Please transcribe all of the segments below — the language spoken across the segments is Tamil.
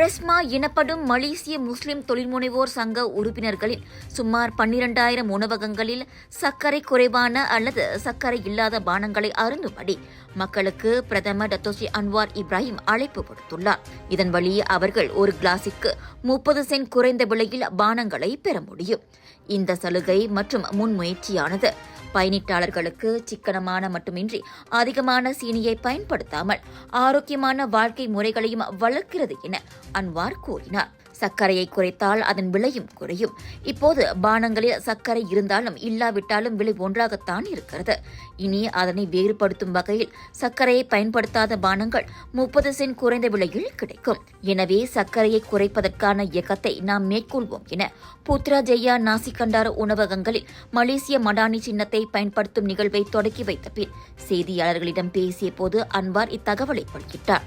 பிரெஸ்மா எனப்படும் மலேசிய முஸ்லிம் தொழில்முனைவோர் சங்க உறுப்பினர்களின் சுமார் 12,000 உணவகங்களில் சர்க்கரை குறைவான அல்லது சர்க்கரை இல்லாத பானங்களை அருந்தும்படி மக்களுக்கு பிரதமர் டத்தோஸ்ரீ அன்வார் இப்ராஹிம் அழைப்பு விடுத்துள்ளார். இதன் வழி அவர்கள் ஒரு கிளாஸிற்கு 30 சென்ட் குறைந்த விலையில் பானங்களை பெற முடியும். இந்த சலுகை மற்றும் முன்முயற்சியானது பயணிட்டாளர்களுக்கு சிக்கனமான மட்டுமின்றி அதிகமான சீனியை பயன்படுத்தாமல் ஆரோக்கியமான வாழ்க்கை முறைகளையும் வளர்க்கிறது என அன்வார் கூறினார். சர்க்கரையை குறைத்தால் அதன் விலையும் குறையும். இப்போது பானங்களில் சர்க்கரை இருந்தாலும் இல்லாவிட்டாலும் விலை ஒன்றாகத்தான் இருக்கிறது. இனி அதனை வேறுபடுத்தும் வகையில் சர்க்கரையை பயன்படுத்தாத பானங்கள் 30 சென்ட் குறைந்த விலையில் கிடைக்கும். எனவே சர்க்கரையை குறைப்பதற்கான இயக்கத்தை நாம் மேற்கொள்வோம் என புத்ராஜயா நாசிகண்டார் உணவகங்களில் மலேசிய மடானி சின்னத்தை பயன்படுத்தும் நிகழ்வை தொடக்கி வைத்த பின் செய்தியாளர்களிடம் பேசிய போது அன்வார் இத்தகவலை வெளியிட்டார்.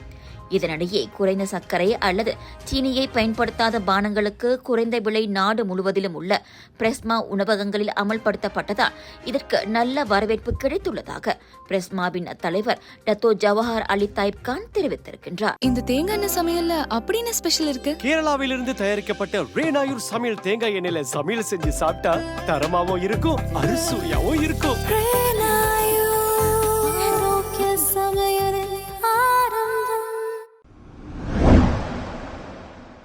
இதனிடையே குறைந்த சர்க்கரை அல்லது சீனியை பயன்படுத்தாத பானங்களுக்கு குறைந்த விலை நாடு முழுவதிலும் உள்ள பிரெஸ்மா உணவகங்களில் அமல்படுத்தப்பட்டதால் இதற்கு நல்ல வரவேற்பு கிடைத்துள்ளதாக பிரெஸ்மாவின் தலைவர் டத்தோ ஜவஹர் அலி தாயிப் கான் தெரிவித்திருக்கின்றார். இந்த தேங்காய் எண்ணெய் சமையல்ல அப்படின்னு ஸ்பெஷல் இருக்கு. கேரளாவிலிருந்து தயாரிக்கப்பட்ட ரேனாயூர் சமையல் தேங்காய் எண்ணெயில சமையல் செஞ்சு சாப்பிட்டா தரமாவும் இருக்கும், அறுசுவையாவும் இருக்கும்.